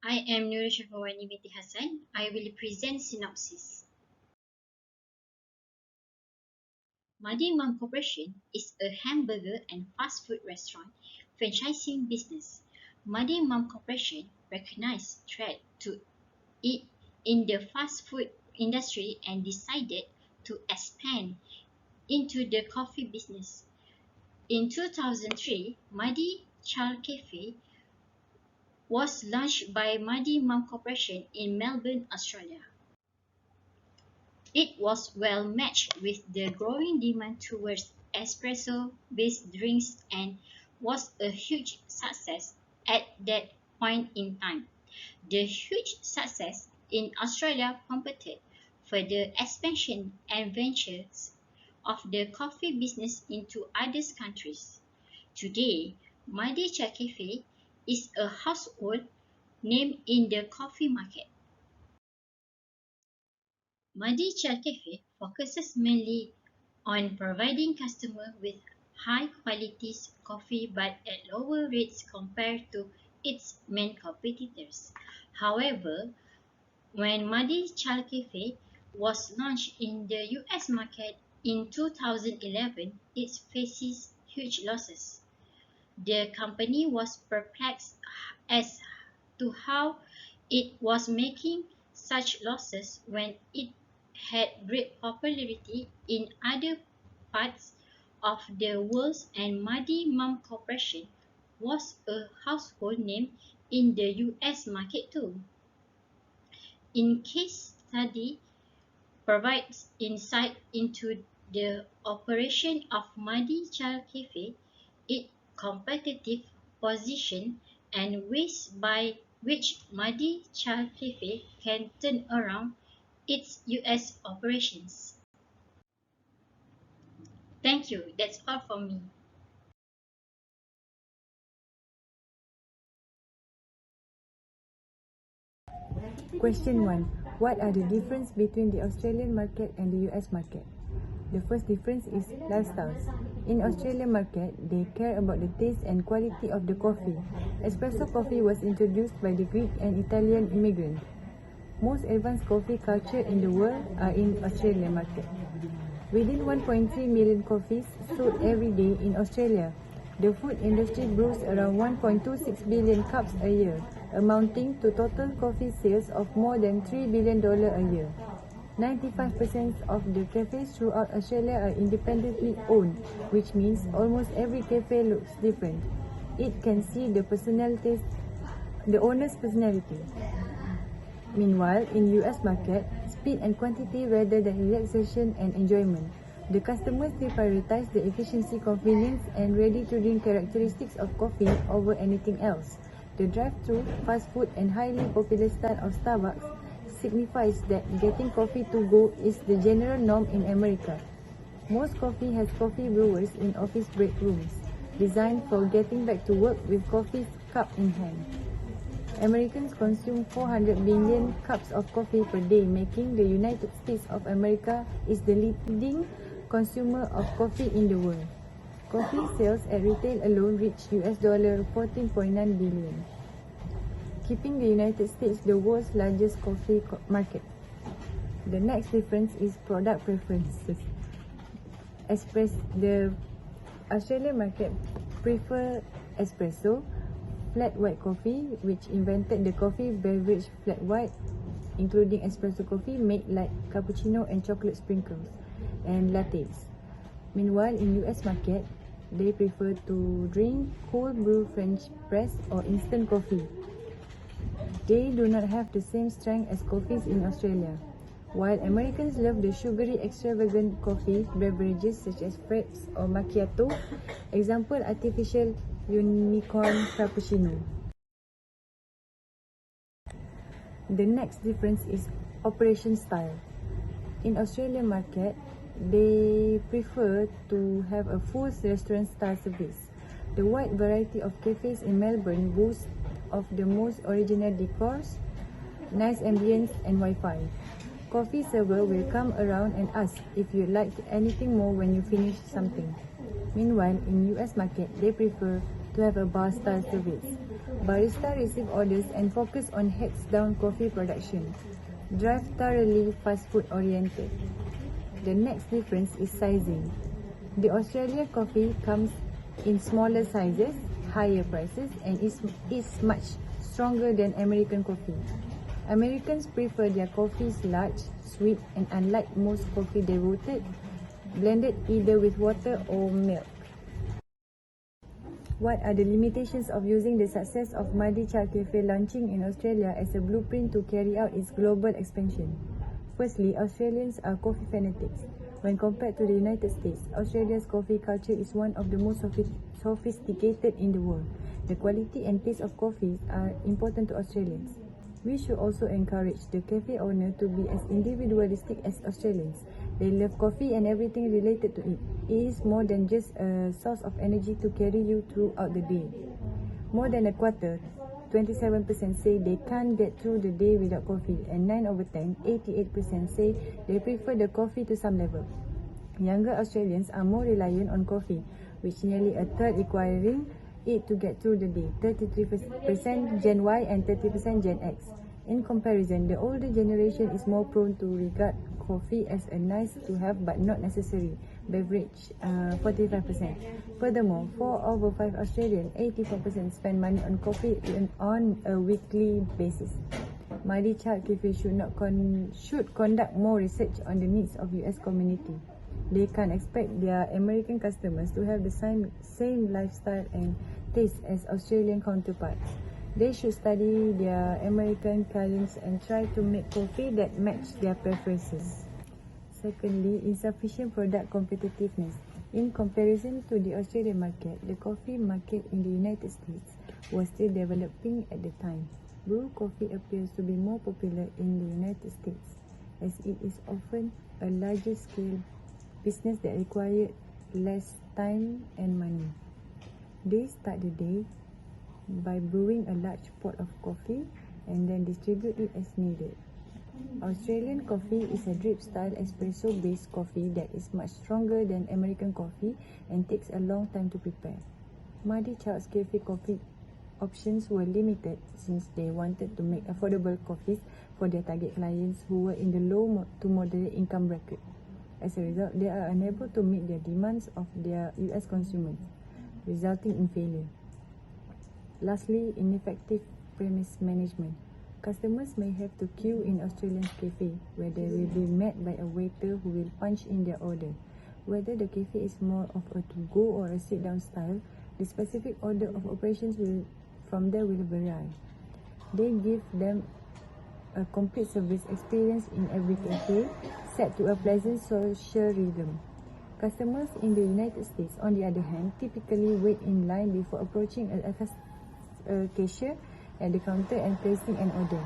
I am Nurul Shafawani binti Hassan. I will present synopsis. Madi Mum Corporation is a hamburger and fast food restaurant franchising business. Madi Mum Corporation recognized threat to it in the fast food industry and decided to expand into the coffee business. In 2003, Madi Child Cafe was launched by Madi Mum Corporation in Melbourne, Australia. It was well matched with the growing demand towards espresso-based drinks and was a huge success at that point in time. The huge success in Australia prompted further expansion and ventures of the coffee business into other countries. Today, Madi Cha Cafe is a household name in the coffee market. Madi Cha Cafe focuses mainly on providing customers with high-quality coffee but at lower rates compared to its main competitors. However, when Madi Cha Cafe was launched in the US market in 2011, it faces huge losses. The company was perplexed as to how it was making such losses when it had great popularity in other parts of the world, and Madi Mum Corporation was a household name in the US market too. In case study provides insight into the operation of Madi Child Cafe, its competitive position, and ways by which Madi Child Cafe can turn around its US operations. Thank you. That's all from me. Question 1. What are the differences between the Australian market and the US market? The first difference is lifestyles. In Australian market, they care about the taste and quality of the coffee. Espresso coffee was introduced by the Greek and Italian immigrants. Most advanced coffee culture in the world are in Australian market. Within 1.3 million coffees sold every day in Australia. The food industry brews around 1.26 billion cups a year, amounting to total coffee sales of more than $3 billion a year. 95% of the cafes throughout Australia are independently owned, which means almost every cafe looks different. It can see the owner's personality. Meanwhile, in US market, speed and quantity rather than relaxation and enjoyment. The customers still prioritize the efficiency, convenience, and ready-to-drink characteristics of coffee over anything else. The drive-through, fast food, and highly popular style of Starbucks signifies that getting coffee to go is the general norm in America. Most coffee has coffee brewers in office break rooms, designed for getting back to work with coffee cup in hand. Americans consume 400 billion cups of coffee per day, making the United States of America is the leading consumer of coffee in the world. Coffee sales at retail alone reached $14.9 billion, keeping the United States the world's largest coffee market. The next difference is product preferences. The Australian market prefer espresso, flat white coffee, which invented the coffee beverage flat white, including espresso coffee made like cappuccino and chocolate sprinkles, and lattes. Meanwhile, in US market, they prefer to drink cold brew French press or instant coffee. They do not have the same strength as coffees in Australia. While Americans love the sugary extravagant coffee beverages such as frappes or macchiato, example artificial unicorn frappuccino. The next difference is operation style. In Australian market, they prefer to have a full restaurant style service. The wide variety of cafes in Melbourne boasts of the most original decors, nice ambience, and Wi-Fi. Coffee server will come around and ask if you'd like anything more when you finish something. Meanwhile, in US market, they prefer to have a bar-style service. Barista receive orders and focus on heads-down coffee production. Drive thoroughly fast food oriented. The next difference is sizing. The Australian coffee comes in smaller sizes, higher prices, and is much stronger than American coffee. Americans prefer their coffees large, sweet, and unlike most coffee devoted, blended either with water or milk. What are the limitations of using the success of Muddy Child Cafe launching in Australia as a blueprint to carry out its global expansion? Firstly, Australians are coffee fanatics. When compared to the United States, Australia's coffee culture is one of the most sophisticated in the world. The quality and taste of coffee are important to Australians. We should also encourage the cafe owner to be as individualistic as Australians. They love coffee and everything related to it. It is more than just a source of energy to carry you throughout the day. More than a quarter, 27% say they can't get through the day without coffee, and 9 over 10, 88% say they prefer the coffee to some level. Younger Australians are more reliant on coffee, with nearly a third requiring it to get through the day, 33% Gen Y and 30% Gen X. In comparison, the older generation is more prone to regard coffee as a nice to have but not necessary beverage, 45%. Furthermore, 4 over 5 Australians, 84% spend money on coffee on a weekly basis. Muddy Child Cafe should conduct more research on the needs of US community. They can't expect their American customers to have the same lifestyle and taste as Australian counterparts. They should study their American clients and try to make coffee that match their preferences. Secondly, insufficient product competitiveness. In comparison to the Australian market, the coffee market in the United States was still developing at the time. Brew coffee appears to be more popular in the United States, as it is often a larger scale business that required less time and money. They start the day by brewing a large pot of coffee and then distribute it as needed. Australian coffee is a drip-style espresso-based coffee that is much stronger than American coffee and takes a long time to prepare. Muddy Child's Cafe coffee options were limited since they wanted to make affordable coffees for their target clients who were in the low to moderate income bracket. As a result, they are unable to meet the demands of their US consumers, resulting in failure. Lastly, ineffective premise management. Customers may have to queue in Australian cafe, where they will be met by a waiter who will punch in their order. Whether the cafe is more of a to-go or a sit-down style, the specific order of operations will vary. They give them a complete service experience in every cafe, set to a pleasant social rhythm. Customers in the United States, on the other hand, typically wait in line before approaching a cashier at the counter and placing an order.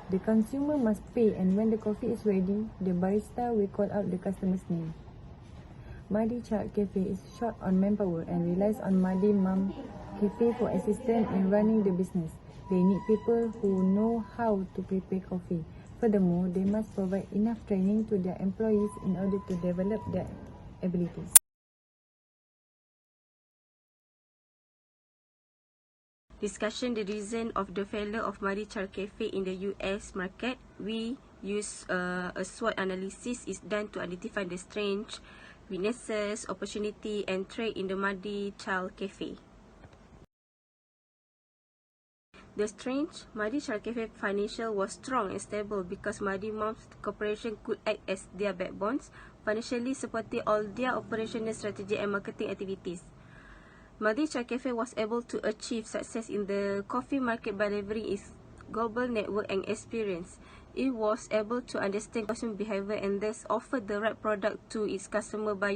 The consumer must pay, and when the coffee is ready, the barista will call out the customer's name. Muddy Child Cafe is short on manpower and relies on Muddy Mum Cafe for assistance in running the business. They need people who know how to prepare coffee. Furthermore, they must provide enough training to their employees in order to develop their abilities. Discussion the reason of the failure of Muddy Child Cafe in the US market. We use a SWOT analysis is done to identify the strengths, weaknesses, opportunity and threat in the Muddy Child Cafe. The strength, Muddy Child Cafe financial was strong and stable because Muddy Mums Corporation could act as their backbones, financially supporting all their operational strategy and marketing activities. Muddy Child Cafe was able to achieve success in the coffee market by leveraging its global network and experience. It was able to understand consumer behavior and thus offer the right product to its customer by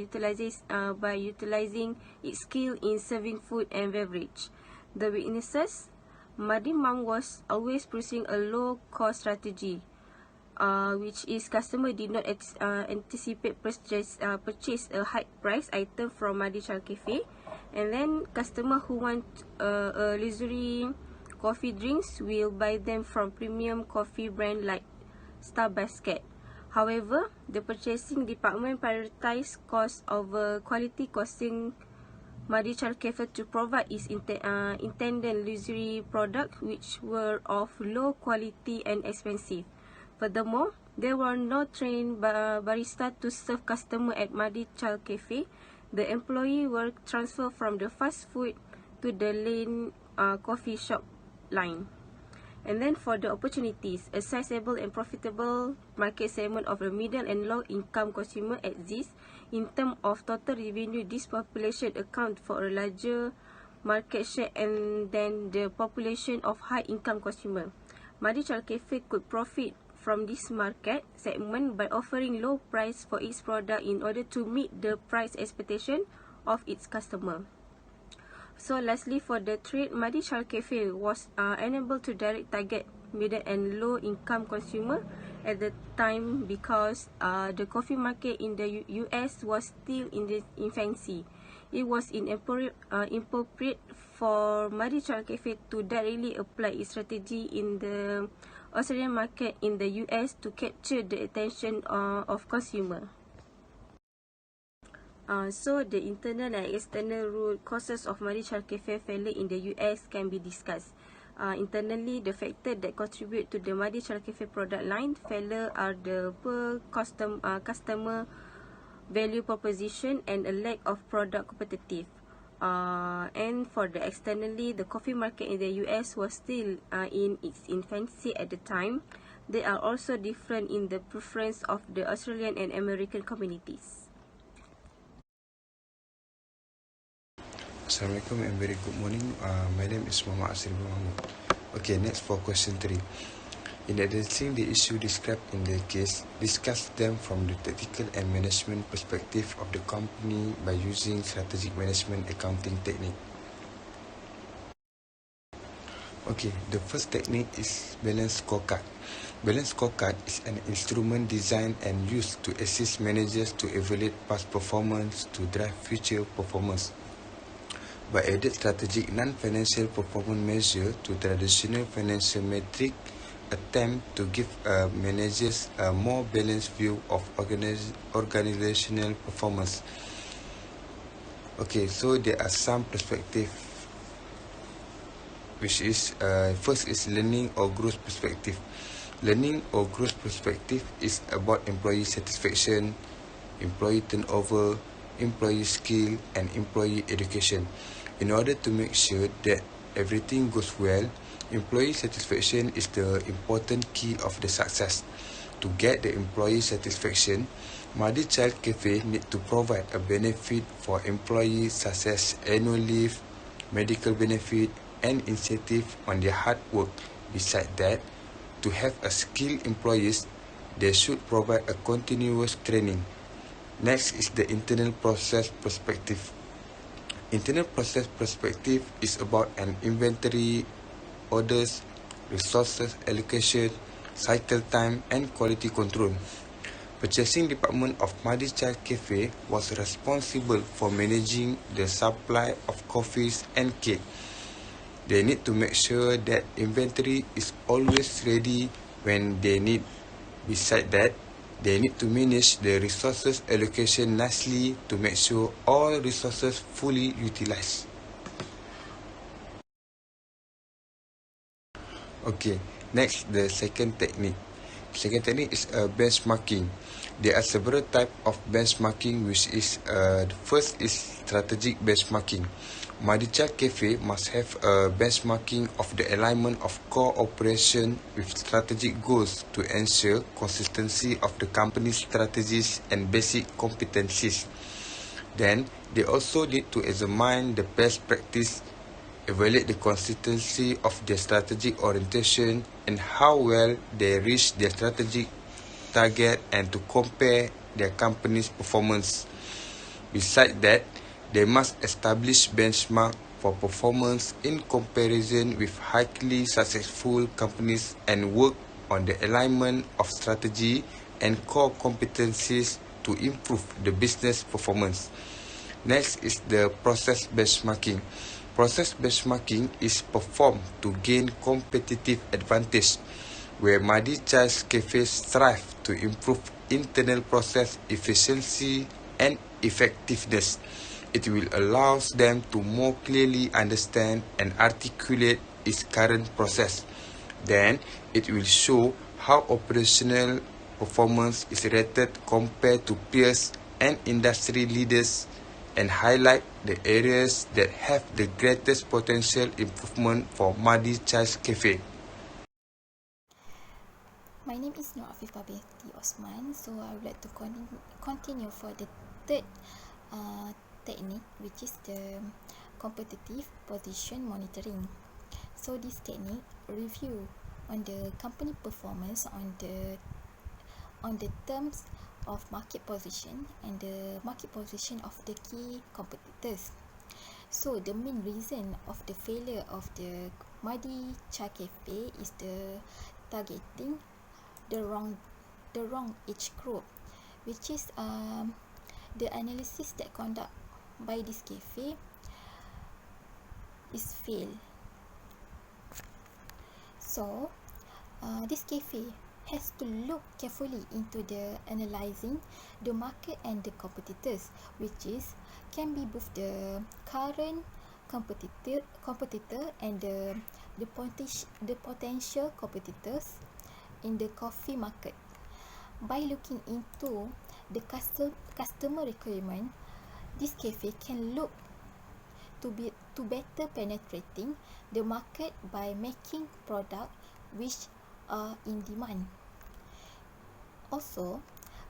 utilizing its skill in serving food and beverage. The weaknesses, Muddy Mum was always pursuing a low-cost strategy, which is customer did not anticipate purchase a high-price item from Muddy Child Cafe. And then customer who want a luxury coffee drinks will buy them from premium coffee brand like Starbucks. However, the purchasing department prioritized cost over quality, causing Madi Child Cafe to provide its intended luxury products which were of low quality and expensive. Furthermore, there were no trained barista to serve customers at Madi Child Cafe. The employees were transferred from the fast food to the lane coffee shop line. And then for the opportunities, a sizable and profitable market segment of the middle and low income consumer exists. In terms of total revenue, this population accounts for a larger market share and than the population of high income consumer. Madi Child Cafe could profit from this market segment by offering low price for its product in order to meet the price expectation of its customer. So lastly, for the trade, Madi Child Cafe was unable to direct target middle and low income consumer at the time because the coffee market in the US was still in the infancy. It was inappropriate for Madi Child Cafe to directly apply its strategy in the Australian market in the US to capture the attention of consumer. So the internal and external root causes of Madi Child Cafe failure in the US can be discussed. Internally, the factors that contribute to the Madi Child Cafe product line failure are the poor customer value proposition and a lack of product competitive. And for the externally, the coffee market in the US was still in its infancy at the time. They are also different in the preference of the Australian and American communities. Assalamualaikum and very good morning. My name is Muhammad Asir Mahmud. Okay, next for question 3. In addressing the issue described in the case, discuss them from the tactical and management perspective of the company by using strategic management accounting technique. Okay, the first technique is balance scorecard. Balance scorecard is an instrument designed and used to assist managers to evaluate past performance to drive future performance. By adding strategic non-financial performance measure to traditional financial metric, attempt to give managers a more balanced view of organizational performance. Okay, so there are some perspectives, which is first is learning or growth perspective. Learning or growth perspective is about employee satisfaction, employee turnover, employee skill, and employee education. In order to make sure that everything goes well, employee satisfaction is the important key of the success. To get the employee satisfaction, Madi Child Cafe need to provide a benefit for employees such as annual leave, medical benefit, and incentive on their hard work. Besides that, to have a skilled employees, they should provide a continuous training. Next is the internal process perspective. Internal process perspective is about an inventory, orders, resources allocation, cycle time, and quality control. Purchasing department of Madi Child Cafe was responsible for managing the supply of coffees and cake. They need to make sure that inventory is always ready when they need. Besides that, they need to manage the resources allocation nicely to make sure all resources fully utilized. Okay, next the second technique. Second technique is benchmarking. There are several types of benchmarking, which is the first is strategic benchmarking. Madi Child Cafe must have a benchmarking of the alignment of core operation with strategic goals to ensure consistency of the company's strategies and basic competencies. Then, they also need to examine the best practice, evaluate the consistency of their strategic orientation and how well they reach their strategic target, and to compare their company's performance. Besides that, they must establish benchmark for performance in comparison with highly successful companies and work on the alignment of strategy and core competencies to improve the business performance. Next is the process benchmarking. Process benchmarking is performed to gain competitive advantage, where Madi Child Cafe strive to improve internal process efficiency and effectiveness. It will allow them to more clearly understand and articulate its current process. Then, it will show how operational performance is rated compared to peers and industry leaders and highlight the areas that have the greatest potential improvement for Madi Chai's Cafe. My name is Nur Afifah Behti Osman. So I would like to continue for the third technique, which is the competitive position monitoring. So this technique review on the company performance on the terms of market position and the market position of the key competitors. So the main reason of the failure of the Madi Chai Cafe is the targeting the wrong age group, which is the analysis that conduct by this cafe is fail. So this cafe has to look carefully into the analyzing the market and the competitors, which is can be both the current competitor and the potential competitors in the coffee market. By looking into the customer requirement, this cafe can look to better penetrating the market by making product which are in demand. Also,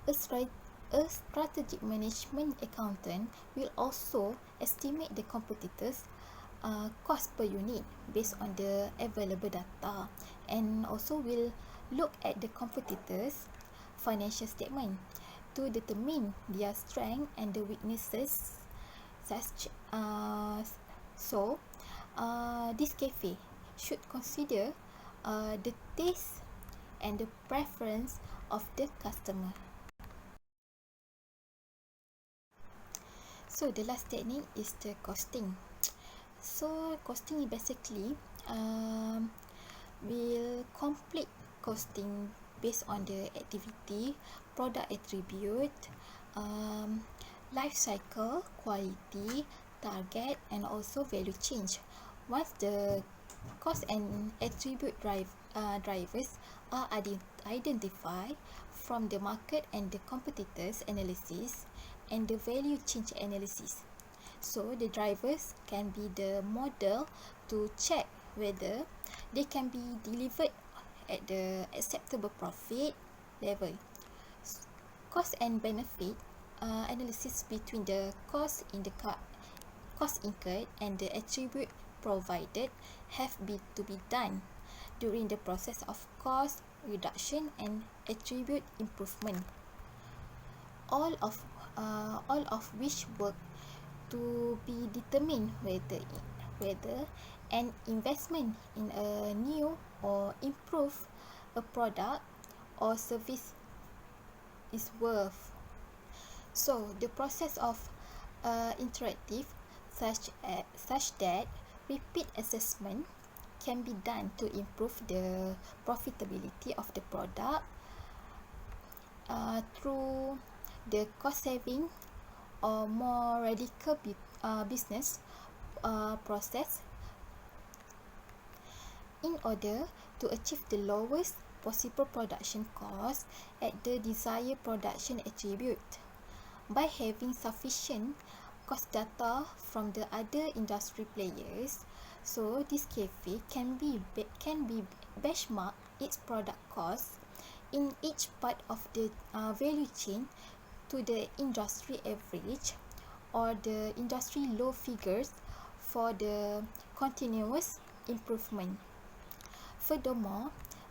a strategic management accountant will also estimate the competitors' cost per unit based on the available data, and also will look at the competitors' financial statement to determine their strength and the weaknesses. This cafe should consider the taste and the preference of the customer. So the last technique is the costing. So costing basically will complete costing based on the activity, product attribute, life cycle, quality, target, and also value change. Once the cost and attribute drivers are identified from the market and the competitors analysis and the value change analysis, so the drivers can be the model to check whether they can be delivered at the acceptable profit level. Cost and benefit analysis between the cost incurred and the attribute provided have to be done during the process of cost reduction and attribute improvement. All of which work to be determined whether an investment in a new or improve a product or service is worth. So the process of interactive such that repeat assessment can be done to improve the profitability of the product through the cost saving or more radical business process in order to achieve the lowest possible production cost at the desired production attribute. By having sufficient cost data from the other industry players, so this cafe can benchmark its product cost in each part of the value chain to the industry average or the industry low figures for the continuous improvement. Furthermore,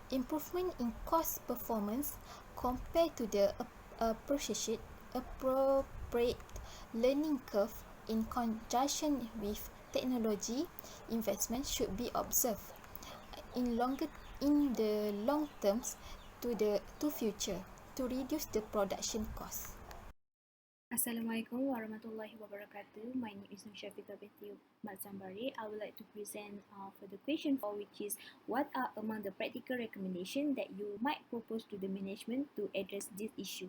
improvement in cost performance compared to the appropriate learning curve in conjunction with technology investment should be observed in the long terms to future to reduce the production cost. Assalamualaikum warahmatullahi wabarakatuh. My name is Nur Syafiqah Behti Matsambari. I would like to present for the question 4, which is what are among the practical recommendations that you might propose to the management to address this issue?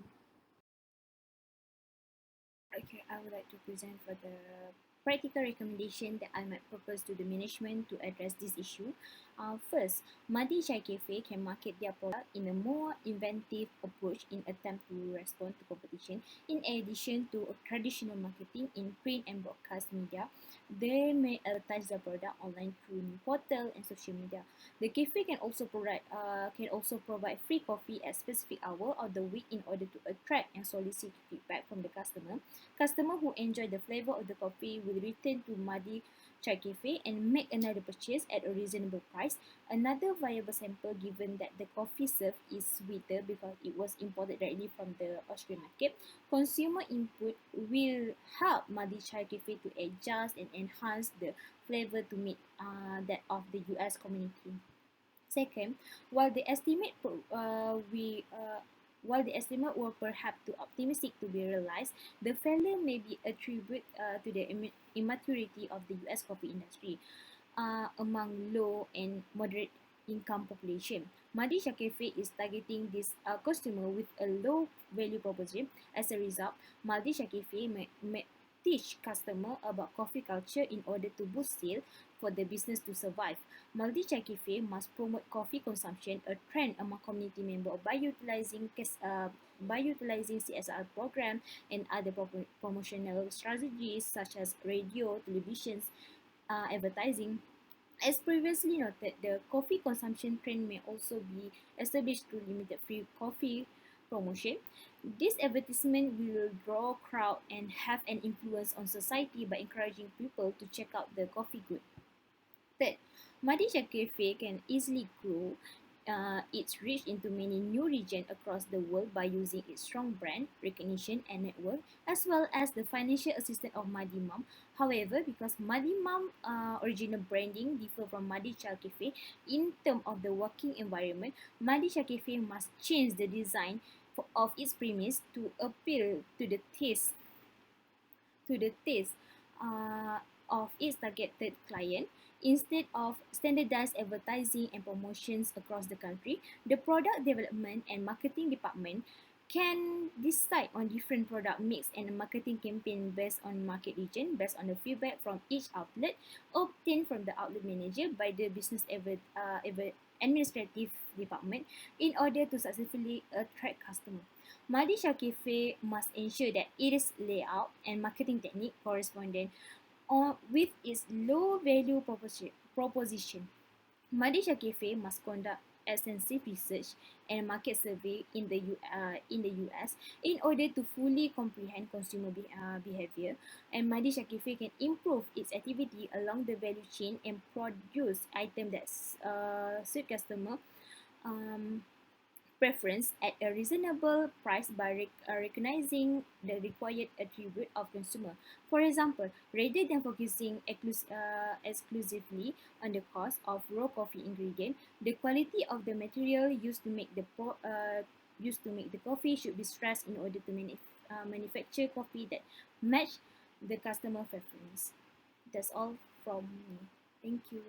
Okay, I would like to present for the practical recommendation that I might propose to the management to address this issue. First, Madi Chai Cafe can market their product in a more inventive approach in attempt to respond to competition. In addition to traditional marketing in print and broadcast media, they may advertise their product online through portal and social media. The cafe can also provide free coffee at specific hour of the week in order to attract and solicit feedback from the customer. Customers who enjoy the flavor of the coffee will return to Madi Chai Cafe and make another purchase at a reasonable price. Another viable sample, given that the coffee served is sweeter because it was imported directly from the Austrian market. Consumer input will help Madi Chai Cafe to adjust and enhance the flavor to meet that of the US community. Second, while the estimate while the estimate were perhaps too optimistic to be realized, the failure may be attributed to the immaturity of the US coffee industry among low and moderate income population. Madisha Cafe is targeting this customer with a low value proposition. As a result, Madisha Cafe may teach customer about coffee culture in order to boost sales for the business to survive. Madisha Cafe must promote coffee consumption, a trend among community members by utilizing CSR program and other promotional strategies such as radio, television, advertising. As previously noted, the coffee consumption trend may also be established through limited free coffee promotion. This advertisement will draw crowd and have an influence on society by encouraging people to check out the coffee good. Third, Madisha Cafe can easily grow its reach into many new regions across the world by using its strong brand recognition and network, as well as the financial assistance of Madi Mum. However, because Madi Mum original branding differ from Madi Child Cafe in terms of the working environment, Madi Child Cafe must change the design of its premise to appeal to the taste of its targeted client. Instead of standardized advertising and promotions across the country, the product development and marketing department can decide on different product mix and a marketing campaign based on market region, based on the feedback from each outlet obtained from the outlet manager by the business administrative department in order to successfully attract customers. Madisha Cafe must ensure that its layout and marketing technique correspondent with its low value proposition. Madisha Cafe must conduct extensive research and market survey in the US in order to fully comprehend consumer behavior, and Madisha Cafe can improve its activity along the value chain and produce items that suit customer um, preference at a reasonable price by recognizing the required attribute of consumer. For example, rather than focusing exclusively on the cost of raw coffee ingredient, the quality of the material used to make the coffee should be stressed in order to manufacture coffee that match the customer preference. That's all from me. Thank you.